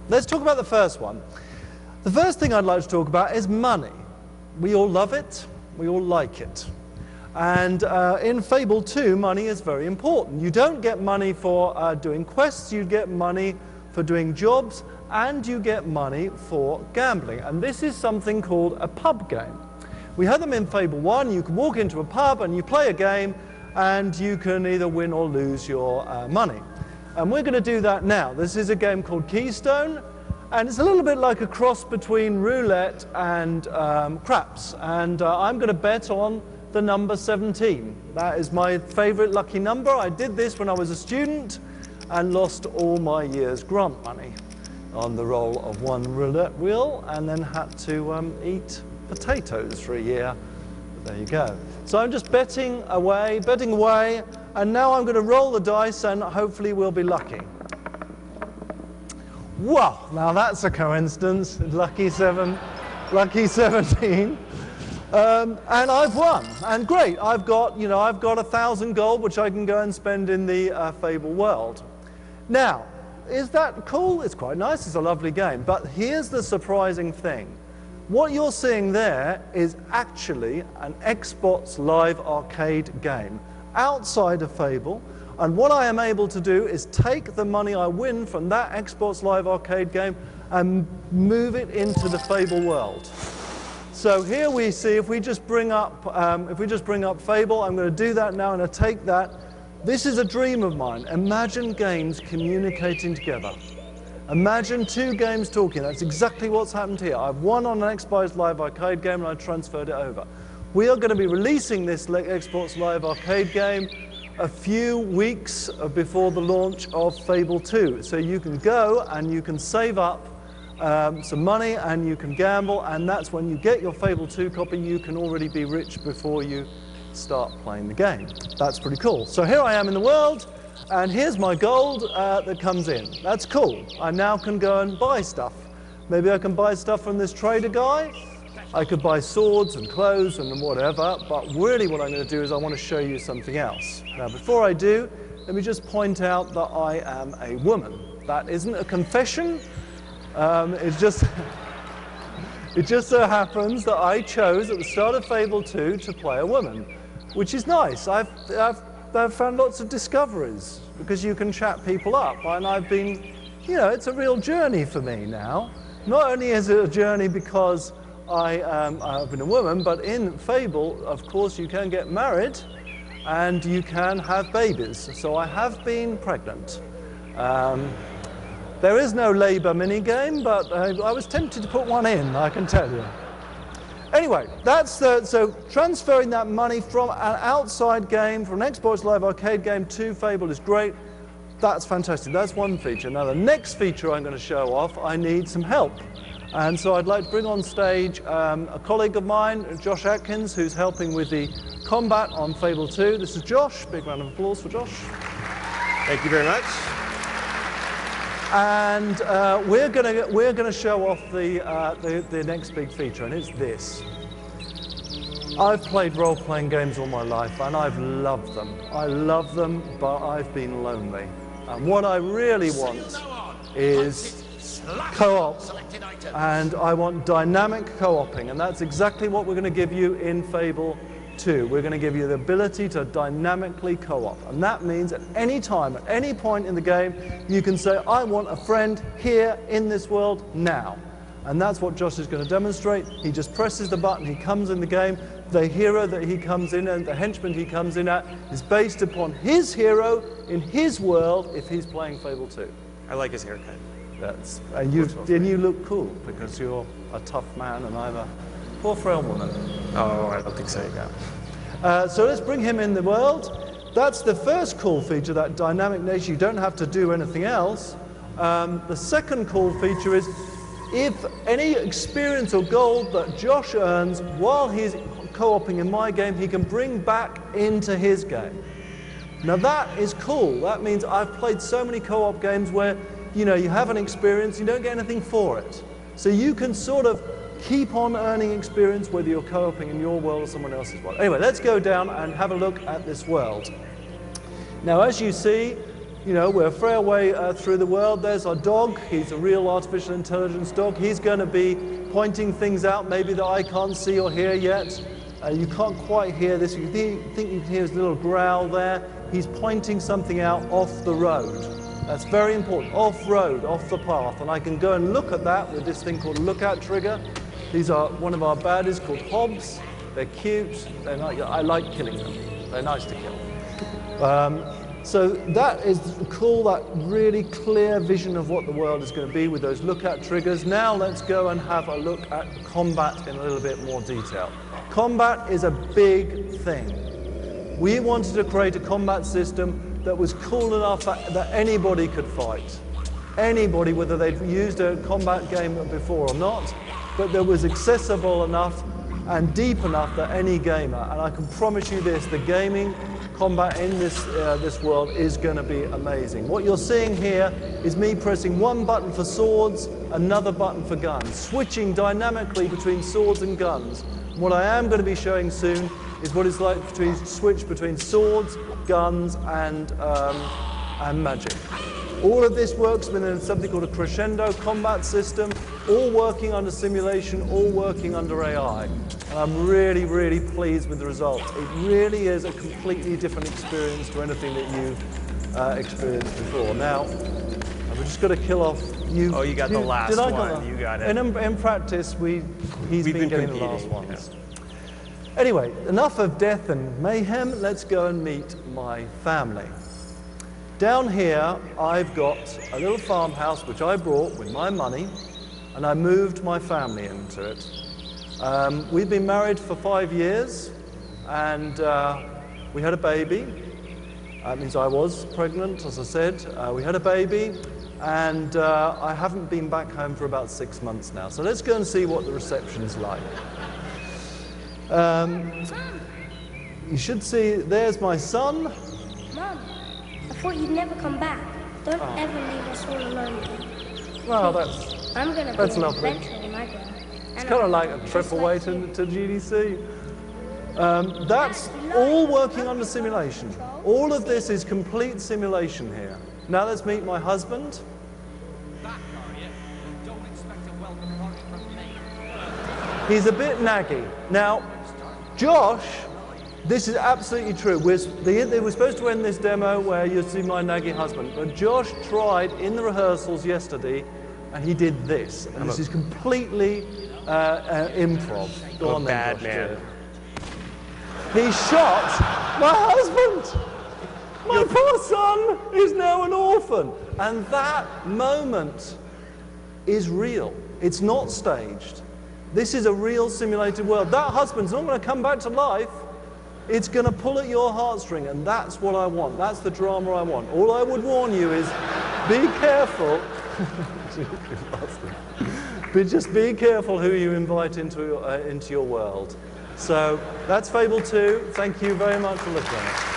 Let's talk about the first one. The first thing I'd like to talk about is money. We all love it. We all like it. And in Fable 2, money is very important. You don't get money for doing quests, you get money for doing jobs, and you get money for gambling. And this is something called a pub game. We had them in Fable 1. You can walk into a pub and you play a game, and you can either win or lose your money. And we're going to do that now. This is a game called Keystone, and it's a little bit like a cross between roulette and craps. And I'm going to bet on the number 17. That is my favorite lucky number. I did this when I was a student and lost all my year's grant money on the roll of one roulette wheel, and then had to eat potatoes for a year. But there you go. So I'm just betting away, and now I'm going to roll the dice and hopefully we'll be lucky. Wow, now that's a coincidence. Lucky 17. And I've won, and great. I've got 1,000 gold, which I can go and spend in the Fable world. Now, is that cool? It's quite nice. It's a lovely game. But here's the surprising thing. What you're seeing there is actually an Xbox Live Arcade game outside of Fable. And what I am able to do is take the money I win from that Xbox Live Arcade game and move it into the Fable world. So here we see, if we just bring up Fable, I'm going to do that now, and I take that. This is a dream of mine. Imagine games communicating together. Imagine two games talking. That's exactly what's happened here. I've won on an Xbox Live Arcade game, and I transferred it over. We are going to be releasing this Xbox Live Arcade game a few weeks before the launch of Fable 2. So you can go and you can save up some money and you can gamble, and that's when you get your Fable 2 copy. You can already be rich before you start playing the game. That's pretty cool. So here I am in the world, and here's my gold that comes in. That's cool. I now can go and buy stuff. Maybe I can buy stuff from this trader guy. I could buy swords and clothes and whatever, but really what I'm going to do is I want to show you something else. Now before I do, let me just point out that I am a woman. That isn't a confession. It just so happens that I chose at the start of Fable 2 to play a woman, which is nice. I've found lots of discoveries because you can chat people up, and I've been, it's a real journey for me now. Not only is it a journey because I've been a woman, but in Fable, of course, you can get married and you can have babies. So I have been pregnant. There is no labour minigame, but I was tempted to put one in, I can tell you. Anyway, so transferring that money from an outside game, from an Xbox Live Arcade game to Fable is great. That's fantastic. That's one feature. Now, the next feature I'm going to show off, I need some help. And so I'd like to bring on stage a colleague of mine, Josh Atkins, who's helping with the combat on Fable 2. This is Josh. Big round of applause for Josh. Thank you very much. And we're going to show off the next big feature, and it's this. I've played role-playing games all my life, and I've loved them. I love them, but I've been lonely. And what I really want is co-op, and I want dynamic co-oping, and that's exactly what we're going to give you in Fable 2. We're going to give you the ability to dynamically co-op, and that means at any time, at any point in the game, you can say, I want a friend here in this world now. And that's what Josh is going to demonstrate. He just presses the button, he comes in the game. The hero that he comes in and the henchman he comes in at is based upon his hero in his world if he's playing Fable 2. I like his haircut. And you look cool because you're a tough man and I'm a poor frail woman. Oh, I don't think so. So let's bring him in the world. That's the first cool feature, that dynamic nature. You don't have to do anything else. The second cool feature is if any experience or gold that Josh earns while he's co-oping in my game, he can bring back into his game. Now that is cool. That means I've played so many co-op games where you have an experience, you don't get anything for it. So you can sort of keep on earning experience whether you're co-oping in your world or someone else's world. Anyway, let's go down and have a look at this world. Now, as you see, You know, we're a fair way through the world. There's our dog. He's a real artificial intelligence dog. He's going to be pointing things out maybe that I can't see or hear yet. You can't quite hear this. You think you can hear his little growl there. He's pointing something out off the road. That's very important. Off-road, off the path. And I can go and look at that with this thing called a lookout trigger. These are one of our baddies called hobs. They're cute. I like killing them. They're nice to kill. So that is cool, that really clear vision of what the world is going to be with those lookout triggers. Now let's go and have a look at combat in a little bit more detail. Combat is a big thing. We wanted to create a combat system that was cool enough that anybody could fight. Anybody, whether they'd used a combat game before or not, but that was accessible enough and deep enough that any gamer, and I can promise you this, the gaming combat in this world is going to be amazing. What you're seeing here is me pressing one button for swords, another button for guns, switching dynamically between swords and guns. And what I am going to be showing soon is what it's like to switch between swords, guns, and magic. All of this works within something called a crescendo combat system, all working under simulation, all working under AI. And I'm really, really pleased with the results. It really is a completely different experience to anything that you've experienced before. Now, I've just got to kill off you. Oh, you got the last one. You got it. In practice, he's been getting the last ones. Yeah. Anyway, enough of death and mayhem. Let's go and meet my family. Down here, I've got a little farmhouse which I bought with my money, and I moved my family into it. We've been married for 5 years, and we had a baby. That means I was pregnant, as I said. We had a baby, and I haven't been back home for about 6 months now. So let's go and see what the reception's like. You should see, there's my son. Mom, I thought you'd never come back. Don't ever leave us all alone again. Well, I'm going to be an adventurer when I grow up. It's kind of like a trip away to GDC. That's all working under simulation. All of this is complete simulation here. Now let's meet my husband. He's a bit naggy. Now, Josh, this is absolutely true. They were supposed to end this demo where you see my naggy husband, but Josh tried in the rehearsals yesterday, and he did this. And this is completely improv. Go on then, bad man. He shot my husband. My poor son is now an orphan. And that moment is real. It's not staged. This is a real simulated world. That husband's not going to come back to life. It's going to pull at your heartstring, and that's what I want. That's the drama I want. All I would warn you is be careful. But just be careful who you invite into your world. So that's Fable 2. Thank you very much for listening.